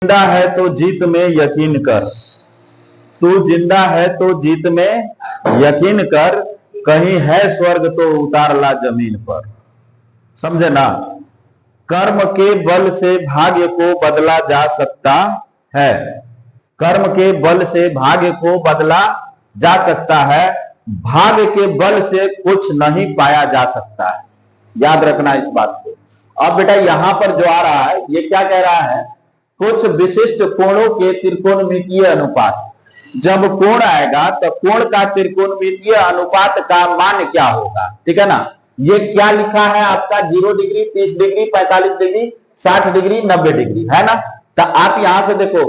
जिंदा है तो जीत में यकीन कर, तू जिंदा है तो जीत में यकीन कर, कहीं है स्वर्ग तो उतार ला जमीन पर। समझे ना? कर्म के बल से भाग्य को बदला जा सकता है, कर्म के बल से भाग्य को बदला जा सकता है, भाग्य के बल से कुछ नहीं पाया जा सकता है। याद रखना इस बात को। अब बेटा यहां पर जो आ रहा है ये क्या कह रहा है, कुछ विशिष्ट कोणों के त्रिकोणमितीय अनुपात। जब कोण आएगा तो कोण का त्रिकोणमितीय अनुपात का मान क्या होगा, ठीक है ना। ये क्या लिखा है आपका, 0 degree, 30 degree, 45 degree, 60 degree, 90 degree, है ना। तो आप यहां से देखो,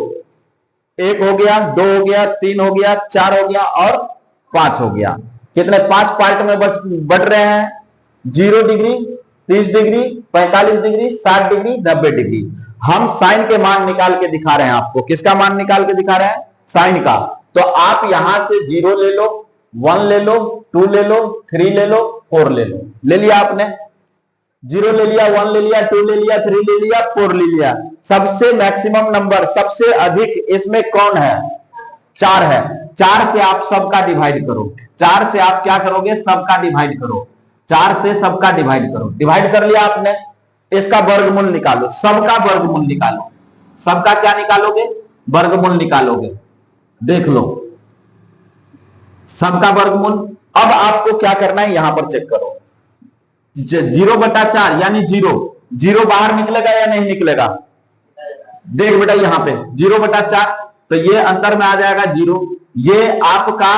1 हो गया, 2 हो गया, 3 हो गया, 4 हो गया और 5 हो गया। कितने 5 पार्ट में बढ़ रहे हैं, 0 degree, 30 degree, 45 degree, 60 degree, 90 degree. हम साइन के मान निकाल के दिखा रहे हैं आपको। किसका मान निकाल के दिखा रहे हैं, साइन का। तो आप यहां से 0 ले लो, 1 ले लो, 2 ले लो, 3 ले लो, 4 ले लो। ले लिया आपने, 0 ले लिया, 1 ले लिया, 2 ले लिया, 3 ले लिया, 4 ले लिया। सबसे मैक्सिमम नंबर, सबसे अधिक इसमें कौन है, 4 है। 4 से आप सबका डिवाइड करो, 4 से आप क्या करोगे, सबका डिवाइड करो। 4 से सबका डिवाइड करो, डिवाइड कर लिया आपने। इसका वर्गमूल निकालो, सबका वर्गमूल निकालो। सबका क्या निकालोगे, वर्गमूल निकालोगे। देख लो सबका वर्गमूल। अब आपको क्या करना है, यहां पर चेक करो, 0/4 यानी 0, 0 बाहर निकलेगा या नहीं निकलेगा। देख बेटा यहां पे 0/4, तो ये अंदर में आ जाएगा 0। ये आपका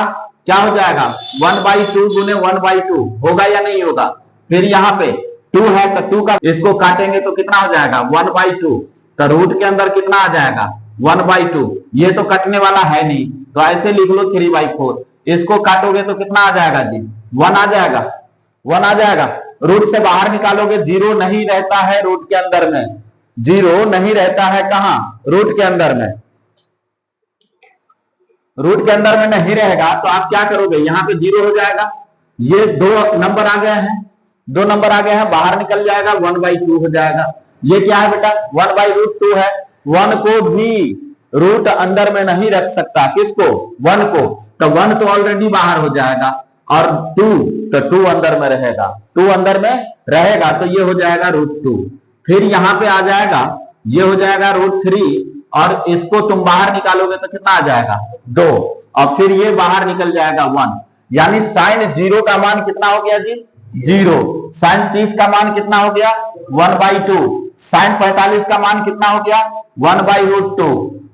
क्या हो जाएगा, 1/2 गुने 1/2 होगा या नहीं होगा। फिर यहां पे 2 है तो 2 का इसको काटेंगे तो कितना हो जाएगा, 1/2। तो रूट के अंदर कितना आ जाएगा, 1/2। ये तो कटने वाला है नहीं, तो ऐसे लिख लो 3/4। इसको काटोगे तो कितना आ जाएगा जी, 1 आ जाएगा, 1 आ जाएगा। रूट से बाहर निकालोगे, 0 नहीं रहता है रूट के अंदर में, 0 नहीं रहता है कहां, रूट के अंदर में। रूट के अंदर में नहीं रहेगा तो आप क्या करोगे, यहां पे 0 हो जाएगा। ये 2 नंबर आ गए हैं, 2 नंबर आ गए हैं, बाहर निकल जाएगा, 1/2 हो जाएगा। ये क्या है बेटा, 1/√2 है। 1 को भी रूट अंदर में नहीं रख सकता, किसको, 1 को। तो 1 तो ऑलरेडी बाहर हो जाएगा, और 2 तो 2 अंदर में रहेगा, 2 अंदर में रहेगा तो ये हो जाएगा √2। फिर यहां पे आ जाएगा, ये हो जाएगा √3, और इसको तुम बाहर निकालोगे तो कितना आ जाएगा, 2, और फिर ये बाहर निकल जाएगा 1। यानी साइन 0 का मान कितना हो गया जी, 0। साइन 30 का मान कितना हो गया, 1/2। साइन 45 का मान कितना हो गया, 1/√2।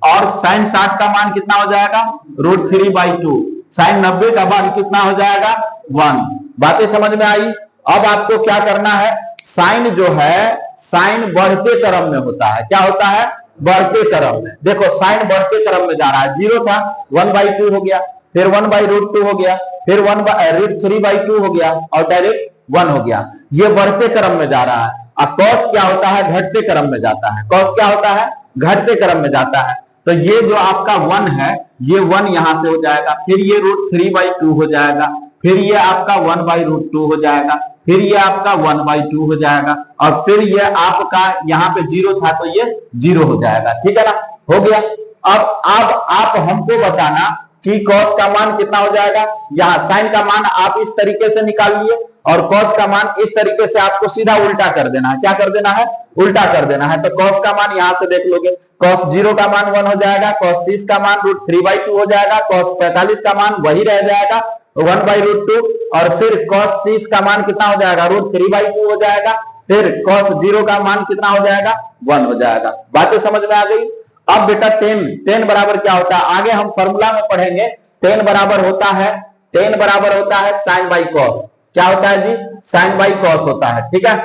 और साइन 60 का मान कितना हो जाएगा, √3/2। साइन 90 का मान कितना हो जाएगा, 1। बातें समझ में आई। अब आपको क्या करना है, साइन जो है, साइन बढ़ते क्रम में होता है। क्या होता है, बढ़ते क्रम में। देखो साइन बढ़ते क्रम में जा रहा है, 0 था, 1/2 हो गया, फिर 1/√2 हो गया, फिर 1/3/2 हो गया, और डायरेक्ट 1 हो गया। ये बढ़ते क्रम में जा रहा है। अब कॉस क्या होता है, घटते क्रम में जाता है। कॉस क्या होता है, घटते क्रम में जाता है। तो ये जो आपका 1 है, ये 1 यहां से हो जाएगा, फिर ये √3/2 हो जाएगा, फिर ये आपका 1/√2 हो जाएगा, फिर ये आपका 1/2 हो जाएगा, और फिर ये आपका यहाँ पे 0 था तो ये 0 हो जाएगा। ठीक है ना, हो गया। अब आप हमको बताना कि कॉस का मान कितना हो जाएगा। यहाँ साइन का मान आप इस तरीके से निकाल लिए, और कॉस का मान इस तरीके से आपको सीधा उल्टा कर देना है। क्या कर देना है, उल्टा कर देना है। तो कॉस का मान यहां से देख लोगे, कॉस 0 का मान 1 हो जाएगा, कॉस 30 का मान √3/2 हो जाएगा, कॉस 45 का मान वही रह जाएगा 1/√2, और फिर कॉस 30 का मान कितना हो जाएगा, √3/2 हो जाएगा, फिर कॉस 0 का मान कितना हो जाएगा, 1 हो जाएगा। बातें समझ में आ गई। अब बेटा tan बराबर क्या होता है, आगे हम फॉर्मूला में पढ़ेंगे। tan बराबर होता है साइन बाई कॉस। क्या होता है जी, साइन बाई कॉस होता है। ठीक है,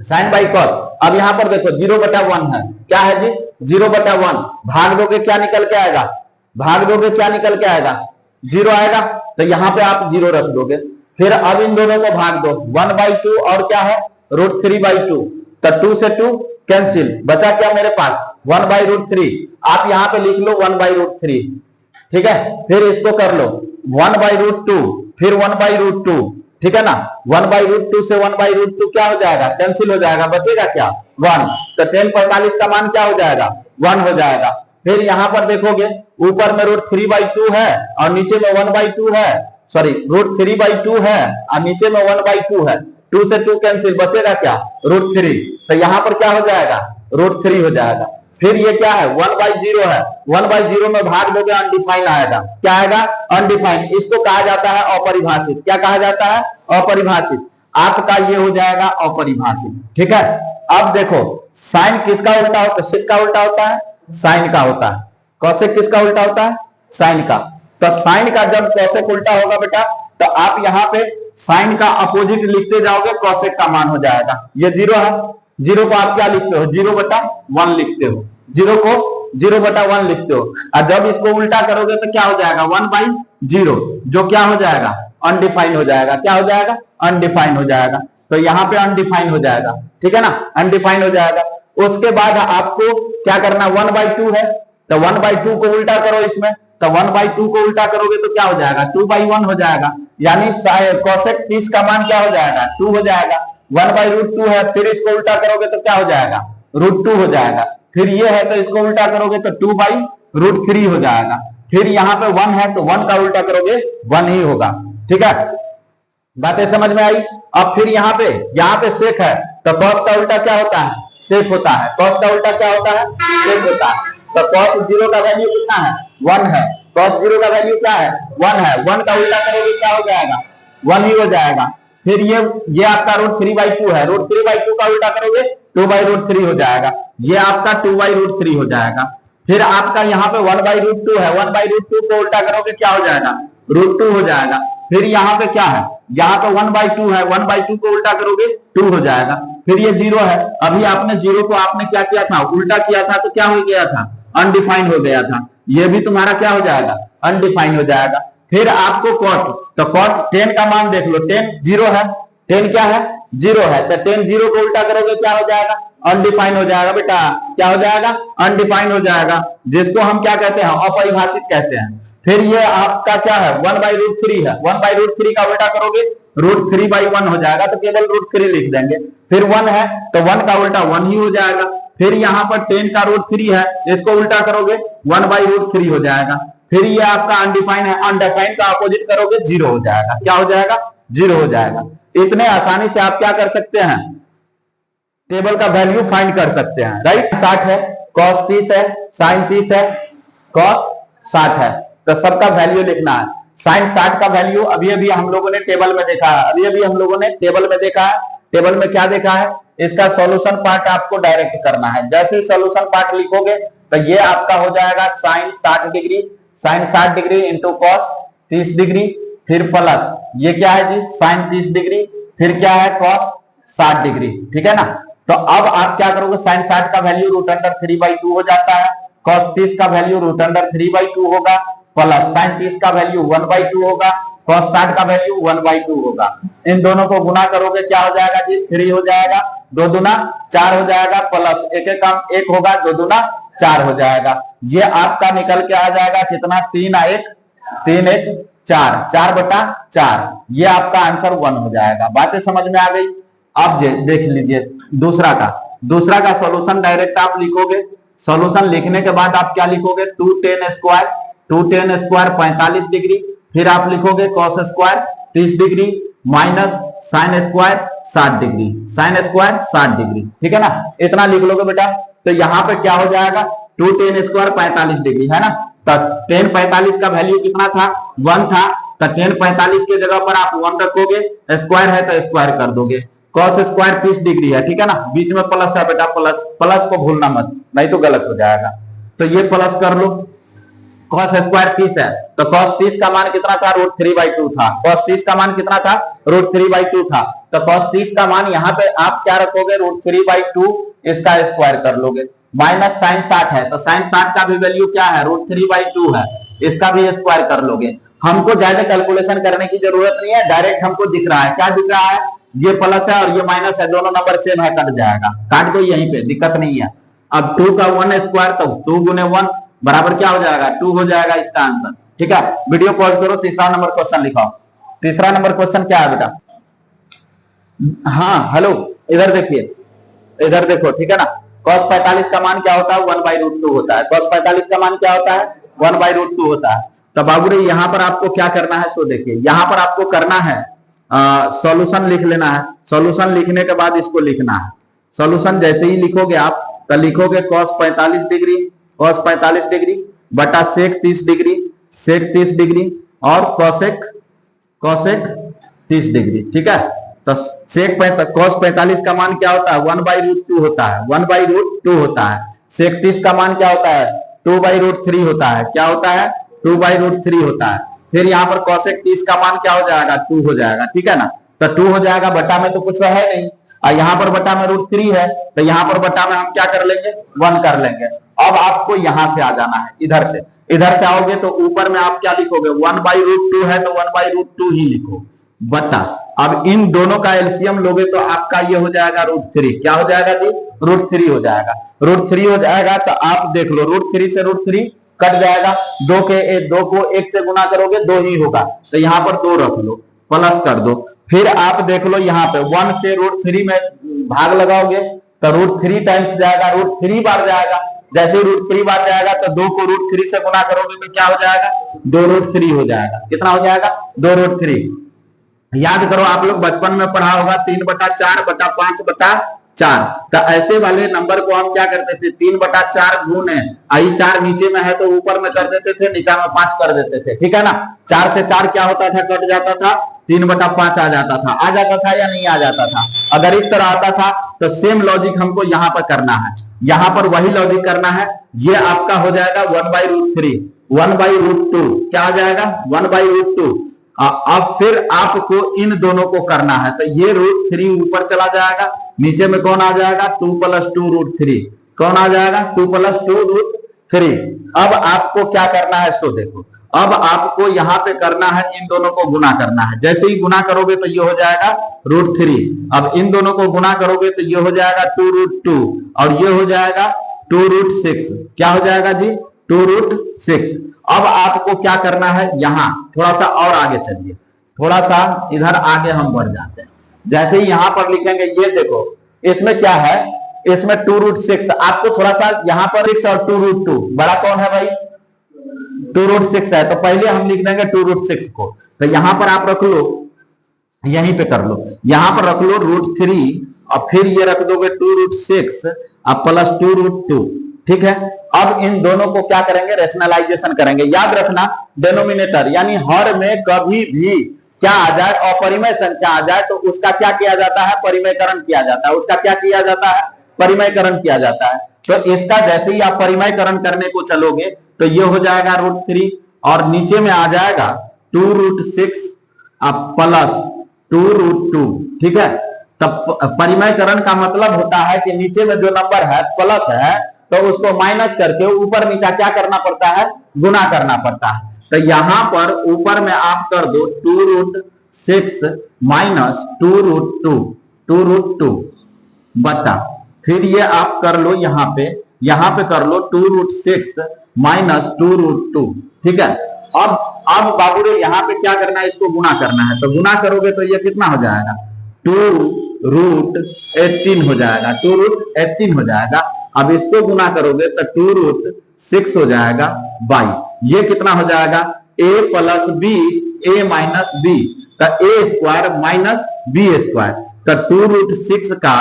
साइन बाई कॉस। अब यहां पर देखो 0/1 है, क्या है जी, 0/1। भाग दोगे क्या निकल के आएगा, भाग दोगे क्या निकल के आएगा, 0 आएगा। तो यहां पे आप 0 रख दोगे। फिर अब इन दोनों को भाग दो, 1/2 और क्या है, √3/2। तो 2 से 2 कैंसिल, बचा क्या मेरे पास, 1/√3। आप यहां पे लिख लो 1/√3। ठीक है, फिर इसको कर लो 1/√2, फिर 1/√2। ठीक है ना, 1/√2 से 1/√2 क्या हो जाएगा, कैंसिल हो जाएगा, बचेगा क्या, 1। तो tan 45 का मान क्या हो जाएगा, 1 हो जाएगा। फिर यहाँ पर देखोगे ऊपर में √3/2 है और नीचे में 1/2 है, सॉरी √3/2 है और नीचे में 1/2 है। 2 से 2 कैंसिल, बचेगा क्या √3, तो यहाँ पर क्या हो जाएगा √3 हो जाएगा। फिर ये क्या है 1/0 है, 1/0 में भाग दोगे अनडिफाइन आएगा, क्या आएगा अनडिफाइन। इसको कहा जाता है अपरिभाषित। क्या कहा जाता है अपरिभाषित। आपका ये हो जाएगा अपरिभाषित, ठीक है। अब देखो साइन किसका उल्टा होता है, किसका उल्टा होता है साइन का होता है। कौशिक किसका उल्टा होता है साइन का। तो साइन का जब कौशिक उल्टा होगा बेटा तो आप यहाँ पे साइन का अपोजिट लिखते जाओगे, कौशिक का मान हो जाएगा। ये 0 है, 0 को आप क्या लिखते हो 0/1 लिखते हो, 0 को 0/1 लिखते हो। और जब इसको उल्टा करोगे तो क्या हो जाएगा 1/0, जो क्या हो जाएगा अनडिफाइन हो जाएगा। क्या हो जाएगा अनडिफाइन हो जाएगा। तो यहाँ पे अनडिफाइन हो जाएगा, ठीक है ना, अनडिफाइन हो जाएगा। उसके बाद आपको क्या करना 1/2 है, तो 1/2 को उल्टा करो इसमें, तो 1/2 को उल्टा करोगे तो क्या हो जाएगा 2/1 हो जाएगा। यानी कौशिक 30 का मान क्या हो जाएगा 2 हो जाएगा। 1/√2 है, फिर इसको उल्टा करोगे तो क्या हो जाएगा √2 हो जाएगा। फिर ये है तो इसको उल्टा करोगे तो 2/√3 हो जाएगा। फिर यहाँ पे 1 है तो 1 का उल्टा करोगे 1 ही होगा, ठीक है। बातें समझ में आई। अब फिर यहाँ पे सेक है तो कॉस का उल्टा क्या होता है सेक होता है। कॉस का उल्टा क्या होता है सेक होता है। तो cos 0 का वैल्यू कितना है 1 है, cos 0 का वैल्यू क्या है 1 है। 1 का उल्टा करोगे क्या हो जाएगा 1 ही हो जाएगा। फिर ये आपका √3/2 है, √3/2 का उल्टा करोगे 2/√3 हो जाएगा। ये आपका 2/√3 हो जाएगा। फिर आपका यहाँ पे 1/√2 है, 1/√2 को उल्टा करोगे क्या हो जाएगा √2 हो जाएगा। फिर यहाँ पे क्या है यहाँ पे 1/2 है, 1/2 को उल्टा करोगे 2 हो जाएगा। फिर ये 0 है, अभी आपने 0 को आपने क्या किया था उल्टा किया था तो क्या हो गया था अनडिफाइंड हो गया था। ये भी तुम्हारा क्या हो जाएगा अनडिफाइंड हो जाएगा। फिर आपको कॉट, तो कॉट 10 का मान देख लो, 10 0 है, 10 क्या है 0 है, तो 10 0 को उल्टा करोगे क्या हो जाएगा अनडिफाइंड हो जाएगा बेटा। क्या हो जाएगा अनडिफाइंड हो जाएगा, जिसको हम क्या कहते हैं अपरिभाषित कहते हैं। फिर ये आपका क्या है 1/√3 है, 1/√3 का उल्टा करोगे √3/1 हो जाएगा, तो केवल √3 लिख देंगे। फिर 1 है तो 1 का उल्टा 1 ही हो जाएगा। फिर यहाँ पर 10 का √3 है, इसको उल्टा करोगे 1/√3 हो जाएगा। फिर ये आपका अनडिफाइंड है, अनडिफाइंड का अपोजिट करोगे 0 हो जाएगा। क्या हो जाएगा 0 हो जाएगा। इतने आसानी से आप क्या कर सकते हैं टेबल का वैल्यू फाइंड कर सकते हैं, राइट। 60 है, cos 30 है, sin 30 है, cos 60 है, तो सबका वैल्यू लिखना है। sin 60 का वैल्यू अभी अभी हम लोगों ने टेबल में देखा है, अभी अभी हम लोगों ने टेबल में देखा है। टेबल में क्या देखा है, इसका सॉल्यूशन पार्ट आपको डायरेक्ट करना है। जैसे ही सॉल्यूशन पार्ट लिखोगे तो ये आपका हो जाएगा sin 60 degree, sin 60 degree into cos 30 degree, फिर प्लस ये क्या है जी sin 30 डिग्री, फिर क्या है cos 60 डिग्री, ठीक है ना। तो अब आप क्या करोगे sin 60 का वैल्यू √3/2 हो जाता है, cos 30 का वैल्यू √3/2 होगा, प्लस sin 30 का वैल्यू 1/2 होगा, cos 60 का वैल्यू 1/2 होगा। इन दोनों को गुना करोगे क्या हो जाएगा जी 3 हो जाएगा, 2 दूना 4 हो जाएगा, प्लस एक एक काम 1 होगा, 2 दूना 4 हो जाएगा। ये आपका निकल के आ जाएगा कितना 3 1 4, 4/4। ये आपका आंसर 1 हो जाएगा। बातें समझ में आ गई। अब देख लीजिए दूसरा का सॉल्यूशन डायरेक्ट आप लिखोगे। सॉल्यूशन लिखने के बाद आप क्या लिखोगे 2tan स्क्वायर 45 डिग्री, फिर आप लिखोगे cos square 30 degree minus sin square 60 degree, sin square 60 degree, ठीक है ना। इतना लिख लोगे बेटा। तो यहाँ पे क्या हो जाएगा 2tan स्क्वायर 45 डिग्री है ना। तो tan 45 का वैल्यू कितना था 1 था, तो tan 45 के जगह पर आप 1 रखोगे, स्क्वायर है तो स्क्वायर कर दोगे। cos स्क्वायर 30 डिग्री है, ठीक है ना, बीच में प्लस है बेटा, प्लस को भूलना मत, नहीं तो गलत हो जाएगा। तो ये प्लस कर लो। cos स्क्वायर 30 है तो cos 30 का मान कितना था √3/2 था, cos 30 का मान कितना था √3/2 था। तो cos 30 का मान यहाँ पे आप क्या रखोगे √3/2, इसका स्क्वायर कर लोगे, माइनस sin 60 है तो sin 60 का भी वैल्यू क्या है √3/2 है, इसका भी स्क्वायर कर लोगे। हमको ज्यादा कैलकुलेशन करने की जरूरत नहीं है, डायरेक्ट हमको दिख रहा है। क्या दिख रहा है, ये प्लस है और ये माइनस है, दोनों नंबर सेम है, कट जाएगा, काट दो यहीं पे, दिक्कत नहीं है। अब 2 का 1 स्क्वायर तो 2 गुने 1 बराबर क्या हो जाएगा 2 हो जाएगा इसका आंसर, ठीक है। वीडियो पॉज करो, तीसरा नंबर क्वेश्चन लिखाओ। तीसरा नंबर क्वेश्चन क्या है बेटा, हाँ हेलो, इधर देखिए, इधर देखो, ठीक है ना। cos 45 का मान क्या होता है 1/√2 होता है। cos 45 का मान क्या होता है 1/√2 होता है। तो बाबू रे यहाँ पर आपको क्या करना है, सो देखिए यहाँ पर आपको करना है सॉल्यूशन लिख लेना है। सॉल्यूशन लिखने के बाद इसको लिखना है। सॉल्यूशन जैसे ही लिखोगे आप तो लिखोगे cos 45 डिग्री, cos 45 डिग्री बटा sec 30 डिग्री, sec 30 डिग्री और cosec 30 डिग्री। ठीक है, तो cos 45 का मान क्या होता है 1/√2 होता है, 1/√2 होता है। sec 30 का मान क्या होता है 2/√3 होता है। क्या होता है 2/√3 होता है। फिर यहाँ पर cosec 30 का मान क्या हो जाएगा 2 हो जाएगा। ठीक है ना, तो 2 हो जाएगा, बटा में तो कुछ है नहीं और यहाँ पर बटा में √3 है, तो यहाँ पर बटा में हम क्या कर लेंगे 1 कर लेंगे। अब आपको यहां से आ जाना है, इधर से आओगे तो ऊपर में आप क्या लिखोगे 1/√2 है तो 1/√2 ही लिखो बटा। अब इन दोनों का एलसीएम लोगे तो आपका ये हो जाएगा √3। क्या हो जाएगा जी √3 हो जाएगा। √3 हो जाएगा तो आप देख लो √3 से √3 कट जाएगा, 2 को 1 से गुना करोगे 2 ही होगा, तो यहाँ पर 2 रख लो प्लस कर दो। फिर आप देख लो यहाँ पे 1 से √3 में भाग लगाओगे तो √3 टाइम्स जाएगा, √3 बार जाएगा। जैसे ही √3 बार जाएगा तो 2 को √3 से गुना करोगे तो क्या हो जाएगा 2√3 हो जाएगा। कितना हो जाएगा 2√3। याद करो आप लोग बचपन में पढ़ा होगा 3/4 बटा 5/4। तो ऐसे वाले नंबर को हम क्या करते थे 3/4 गुने आई 4 नीचे में है तो ऊपर में कर देते थे, नीचे में 5 कर देते थे। ठीक है ना, 4 से 4 क्या होता था कट जाता था, 3/5 आ जाता था या नहीं आ जाता था। अगर इस तरह आता था तो सेम लॉजिक हमको यहाँ पर करना है, यहाँ पर वही लॉजिक करना है। ये आपका हो जाएगा 1/√3, 1/√2 क्या हो जाएगा 1/√2। अब फिर आपको इन दोनों को करना है, तो ये √3 ऊपर चला जाएगा, नीचे में कौन आ जाएगा 2 + 2√3, कौन आ जाएगा 2 + 2√3। अब आपको क्या करना है सो देखो, अब आपको यहाँ पे करना है इन दोनों को गुना करना है। जैसे ही गुना करोगे तो ये हो जाएगा √3। अब इन दोनों को गुना करोगे तो ये हो जाएगा 2√2 और ये हो जाएगा 2√6। क्या हो जाएगा जी 2√6। अब आपको क्या करना है, यहां थोड़ा सा और आगे चलिए, थोड़ा सा इधर आगे हम बढ़ जाते हैं। जैसे ही यहां पर लिखेंगे ये देखो इसमें क्या है, इसमें 2√6 आपको थोड़ा सा यहाँ पर 6 और 2√2 बड़ा कौन है भाई 2√6 है, तो पहले हम लिख देंगे 2√6 को। तो यहां पर आप रख लो, यहीं पे कर लो, यहां पर रख लो √3 और फिर ये रख दोगे 2√6 और प्लस 2√2। ठीक है, अब इन दोनों को क्या करेंगे रेशनलाइजेशन करेंगे। याद रखना डिनोमिनेटर यानी हर में कभी भी क्या आ जाए अपरिमेय संख्या आ जाए तो उसका क्या किया जाता है परिमयकरण किया जाता है, उसका क्या किया जाता है परिमयकरण किया जाता है। तो इसका जैसे ही आप परिमयकरण करने को चलोगे तो ये हो जाएगा √3 और नीचे में आ जाएगा 2√6 प्लस 2√2। ठीक है, तब परिमयकरण का मतलब होता है कि नीचे में जो नंबर है प्लस है तो उसको माइनस करके ऊपर नीचा क्या करना पड़ता है गुना करना पड़ता है। तो यहां पर ऊपर में आप कर दो 2√6 माइनस 2√2 बटा, फिर ये आप कर लो यहाँ पे कर लो 2√6 माइनस 2√2। ठीक है, अब बाबू रे यहाँ पे क्या करना है इसको गुना करना है, तो गुना करोगे तो ये कितना हो जाएगा 2√18 हो जाएगा, 2√18 हो जाएगा। अब इसको गुना करोगे तो 2√6 हो जाएगा 22। ये कितना हो जाएगा a + b a - b, तो a² माइनस b², तो 2√6 का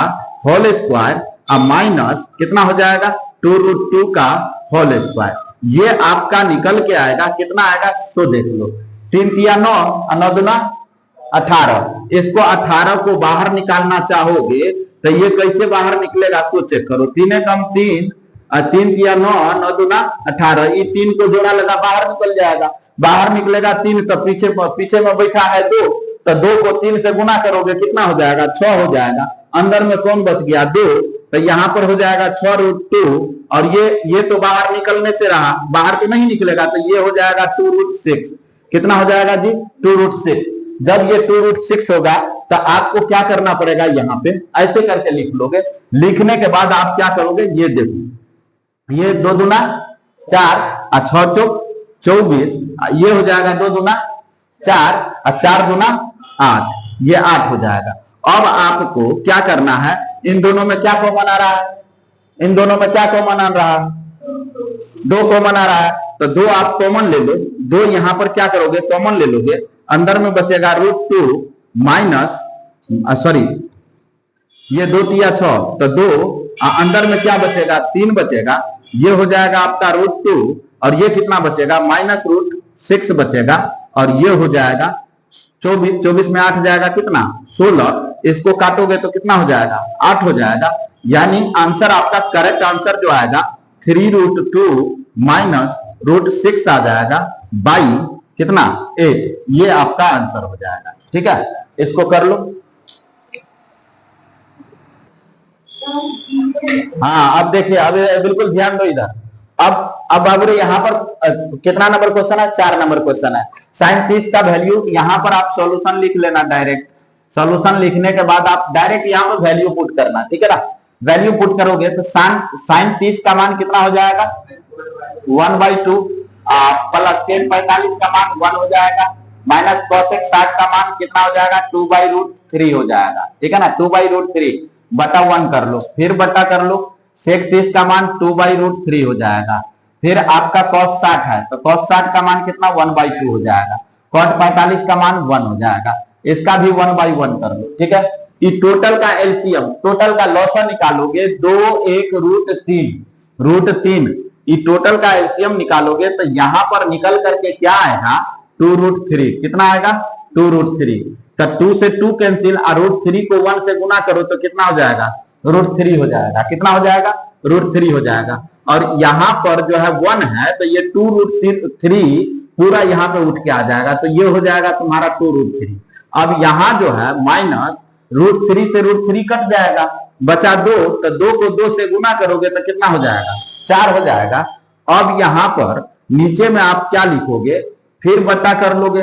होल स्क्वायर और माइनस कितना हो जाएगा 2√2 का होल स्क्वायर। ये आपका निकल के आएगा, कितना आएगा सो देख लो, 3 × 9 और 9 × 18। इसको 18 को बाहर निकालना चाहोगे तो ये कैसे बाहर निकलेगा सो चेक करो, 3 कम 3 और 3 × 9 9 × 18, ये 3 को जोड़ा लगा बाहर निकल जाएगा, बाहर निकलेगा 3 तो पीछे में बैठा है 2, तो 2 को 3 से गुना करोगे कितना हो जाएगा 6 हो जाएगा। अंदर में कौन बच गया 2, तो यहाँ पर हो जाएगा 6√2 और ये तो बाहर निकलने से रहा, बाहर तो नहीं निकलेगा, तो ये हो जाएगा 2√6। कितना हो जाएगा जी 2√6। जब ये 2√6 होगा तो आपको क्या करना पड़ेगा, यहाँ पे ऐसे करके लिख लोगे। लिखने के बाद आप क्या करोगे, ये देखो, ये 2 दूना 4 और 6 चौक 24, ये हो जाएगा 2 दूना 4 और 4 दूना 8, ये 8 हो जाएगा। अब आपको क्या करना है, इन दोनों में क्या कॉमन आ रहा है इन दोनों में क्या कॉमन आ रहा है? 2 कॉमन आ रहा है, तो 2 आप कॉमन ले लो। 2 यहां पर क्या करोगे, कॉमन ले लोगे, अंदर में बचेगा √2 माइनस, सॉरी ये 2 तिया 6, तो 2 अंदर में क्या बचेगा, 3 बचेगा। ये हो जाएगा आपका √2 और ये कितना बचेगा, -√6 बचेगा। और ये हो जाएगा 24, 24 में 8 जाएगा कितना, 16। इसको काटोगे तो कितना हो जाएगा, 8 हो जाएगा। यानी आंसर आपका करेक्ट आंसर जो आएगा 3√2 माइनस √6 आ जाएगा बाई कितना, 8। ये आपका आंसर हो जाएगा। ठीक है, इसको कर लो। हाँ, अब देखिए, अब बिल्कुल ध्यान दो इधर। अब बाबू यहाँ पर कितना नंबर क्वेश्चन है, 4 नंबर क्वेश्चन है। sin 30 का वैल्यू यहाँ पर आप सॉल्यूशन लिख लेना डायरेक्ट। सॉल्यूशन लिखने के बाद आप डायरेक्ट यहाँ पर वैल्यू पुट करना, ठीक है ना। वैल्यू पुट करोगे तो sin 30 का मान कितना हो जाएगा, 1/2 प्लस tan 45 का मान 1 हो जाएगा, माइनस cosec 60 का मान कितना हो जाएगा, 2/√3 हो जाएगा। ठीक है ना, 2/√3 बटा 1 कर लो, फिर बटा कर लो, sec 30 का मान 2/√3 हो जाएगा। फिर आपका cos 60 है तो cos 60 का मान कितना, 1/2 हो जाएगा। cot 45 का मान 1 हो जाएगा, इसका भी 1/1 कर लो। ठीक है, ये टोटल का एलसीएम, टोटल का लॉसा निकालोगे 2 1 √3 ये टोटल का एलसीएम निकालोगे तो यहां पर निकल करके क्या आएगा, 2√3। कितना आएगा, 2√3। तो 2 से 2 कैंसिल और √3 को 1 से गुना करो तो कितना हो जाएगा, √3 हो जाएगा। कितना हो जाएगा, √3 हो जाएगा। और यहाँ पर जो है 1 है तो ये 2√3 पूरा यहाँ पे उठ के आ जाएगा, तो ये हो जाएगा तुम्हारा 2√3। अब यहाँ जो है माइनस √3 से √3 कट जाएगा, बचा 2, तो 2 को 2 से गुना करोगे तो कितना हो जाएगा, 4 हो जाएगा। अब यहाँ पर नीचे में आप क्या लिखोगे, फिर बटा कर लोगे,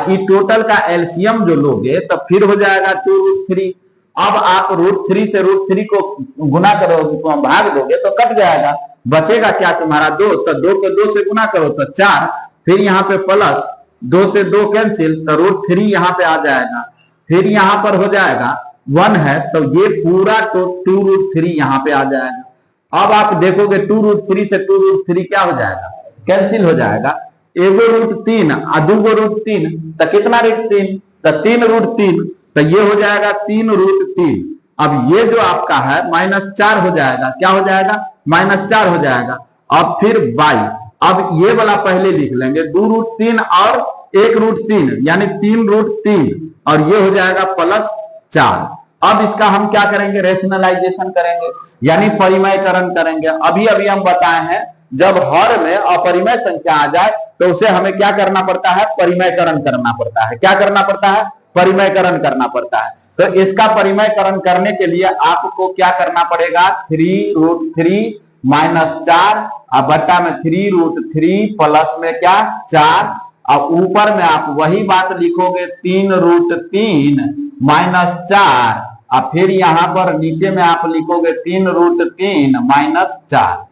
ये टोटल का एलसीएम जो लोगे तो फिर हो जाएगा 2√3। अब आप √3 से √3 को गुना करो, भाग दोगे तो कट जाएगा, बचेगा क्या तुम्हारा 2, तो 2 को 2 से गुना करो तो 4, फिर यहाँ पे प्लस 2 से 2 कैंसिल तो √3 यहाँ पे आ जाएगा। फिर यहाँ पर हो जाएगा 1 है तो ये पूरा तो 2√3 यहाँ पे आ जाएगा। अब आप देखोगे 2√3 से 2√3 क्या हो जाएगा, कैंसिल हो जाएगा। एगो √3 और दूगो √3 तो कितना √3, तो 3√3, तो ये हो जाएगा 3√3। अब ये जो आपका है -4 हो जाएगा, क्या हो जाएगा, -4 हो जाएगा। अब फिर बाई, अब ये वाला पहले लिख लेंगे, 2√3 और 1√3 यानी 3√3 और ये हो जाएगा +4। अब इसका हम क्या करेंगे, रेशनलाइजेशन करेंगे यानी परिमयकरण करेंगे। अभी अभी हम बताए हैं जब हर में अपरिमेय संख्या आ जाए तो उसे हमें क्या करना पड़ता है, परिमयकरण करना पड़ता है। क्या करना पड़ता है, परिमयकरण करना पड़ता है। तो इसका परिमयकरण करने के लिए आपको क्या करना पड़ेगा, 3√3 -4 और बट्टा में 3√3 प्लस में क्या 4 और ऊपर में आप वही बात लिखोगे 3√3 -4 और फिर यहां पर नीचे में आप लिखोगे 3√3 -4।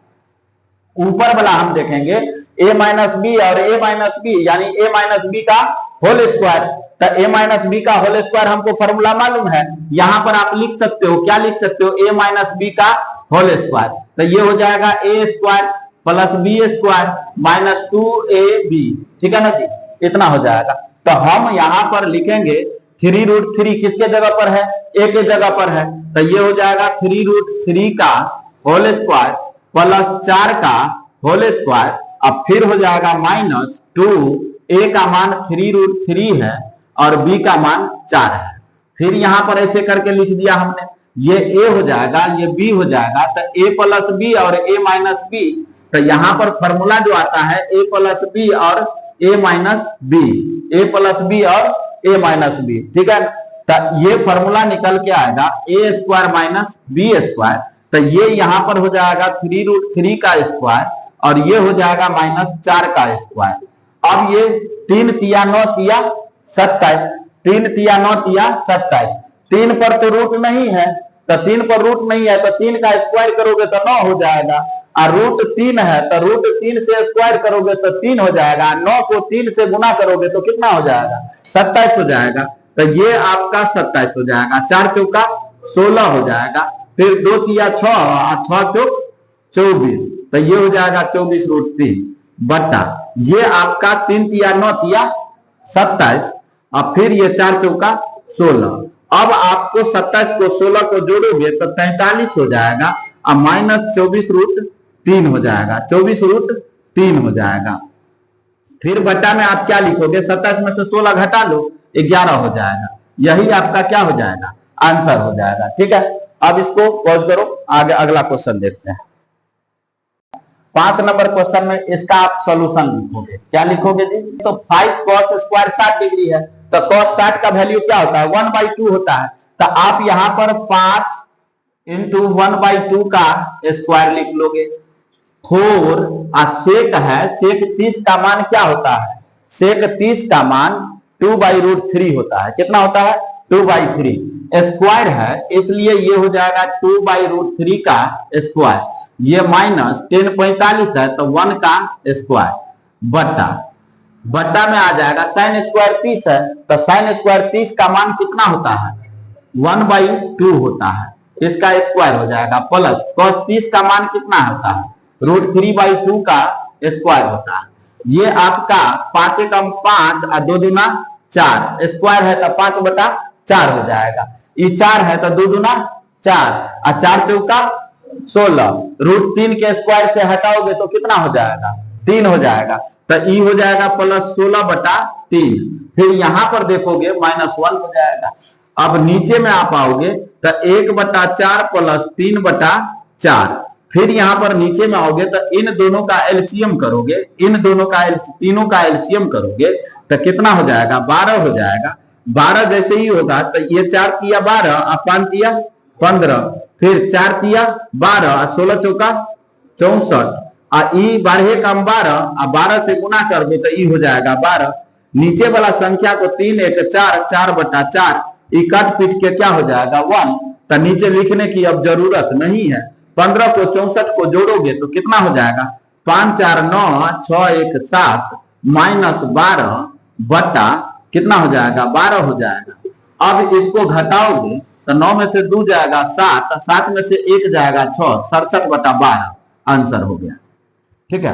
ऊपर वाला हम देखेंगे a माइनस बी और a माइनस बी यानी a माइनस बी का होल स्क्वायर। तो a माइनस बी का होल स्क्वायर हमको फॉर्मूला मालूम है, यहां पर आप लिख सकते हो, क्या लिख सकते हो, a माइनस बी का होल स्क्वायर। तो ये हो जाएगा a square plus b square minus 2ab। ठीक है ना जी, इतना हो जाएगा। तो हम यहां पर लिखेंगे 3√3 किसके जगह पर है, a के जगह पर है, तो ये हो जाएगा 3√3 का होल स्क्वायर प्लस 4 का होल स्क्वायर। अब फिर हो जाएगा -2, a का मान 3√3 है और b का मान 4 है। फिर यहां पर ऐसे करके लिख दिया हमने, ये a हो जाएगा, ये b हो जाएगा, तो a प्लस बी और a माइनस बी। तो यहां पर फॉर्मूला जो आता है a प्लस बी और a minus b, a plus b और a माइनस बी। ठीक है, तो ये फॉर्मूला निकल के आएगा a square minus b square. तो ये यहां पर हो जाएगा 3√3 का स्क्वायर और ये हो जाएगा -4 का स्क्वायर। अब ये 3 तिया 9 तिया 27, 3 तिया 9 तिया 27, 3 पर तो रूट नहीं है, तो 3 पर रूट नहीं है तो 3 का स्क्वायर करोगे तो 9 हो जाएगा, और √3 है तो √3 से स्क्वायर करोगे तो 3 हो जाएगा, 9 को 3 से गुना करोगे तो कितना हो जाएगा, 27 हो जाएगा। तो ये आपका 27 हो जाएगा, 4 चौका 16 हो जाएगा। फिर 2 तिया 6 और 6 चौक 24, तो ये हो जाएगा 24√3 बटा ये आपका 3 तिया 9 तिया 27 और फिर ये 4 चौका 16। अब आपको 27 को 16 को जोड़ोगे तो 43 हो जाएगा और माइनस 24√3 हो जाएगा, 24√3 हो जाएगा। फिर बटा में आप क्या लिखोगे, 27 में से 16 घटा लो 11 हो जाएगा। यही आपका क्या हो जाएगा, आंसर हो जाएगा। ठीक है, अब इसको पॉज करो, आगे अगला क्वेश्चन देखते हैं। 5 नंबर क्वेश्चन में इसका आप सॉल्यूशन लिखोगे, क्या लिखोगे जी? तो 5 cos स्क्वायर 60 डिग्री है, तो cos 60 का वैल्यू क्या होता है, 1/2 होता है। तो आप यहां पर 5 × 1/2 का स्क्वायर लिख लोगे। 4 सेक है, सेक 30 का मान क्या होता है, सेक 30 का मान 2/√3 होता है। कितना होता है, 2/3। स्क्वायर है इसलिए ये हो जाएगा 2/√3 का स्क्वायर, ये माइनस 1045 है तो 1 का स्क्वायर बटा बटा में आ जाएगा साइन स्क्वायर 30 है, तो साइन स्क्वायर 30 का मान कितना होता है, 1/2 होता है, इसका स्क्वायर हो जाएगा, प्लस cos 30 का मान कितना होता है, √3/2 का स्क्वायर होता है। ये आपका 5 कम 5 और 2 दूना 4, स्क्वायर है तो 5/4 हो जाएगा। ये 4 है तो 2 दूना 4 और 4 चौका 16, √3 के स्क्वायर से हटाओगे तो कितना हो जाएगा, 3 हो जाएगा। तो ई हो जाएगा प्लस 16/3। फिर यहां पर देखोगे -1 हो जाएगा। अब नीचे में आप आओगे तो 1/4 प्लस 3/4। फिर यहां पर नीचे में आओगे तो इन दोनों का एलसीएम करोगे, इन दोनों का तीनों का एलसीएम करोगे तो कितना हो जाएगा, 12 हो जाएगा। 12 जैसे ही होगा तो ये 4 तिया 12 और 5 तिया 15, फिर 4 तिया 12 और 16 चौका 64 और ई 12 कम 12 और 12 से गुना कर दो तो ई हो जाएगा 12। नीचे वाला संख्या को 3 1 4 4/4 ई कट पीट के क्या हो जाएगा 1, तो नीचे लिखने की अब जरूरत नहीं है। 15 को 64 को जोड़ोगे तो कितना हो जाएगा, 5 4 9 6 1 7 -12 बटा कितना हो जाएगा, 12 हो जाएगा। अब इसको घटाओगे तो 9 में से 2 जाएगा 7, 7 में से 1 जाएगा 6, 67/12 आंसर हो गया। ठीक है।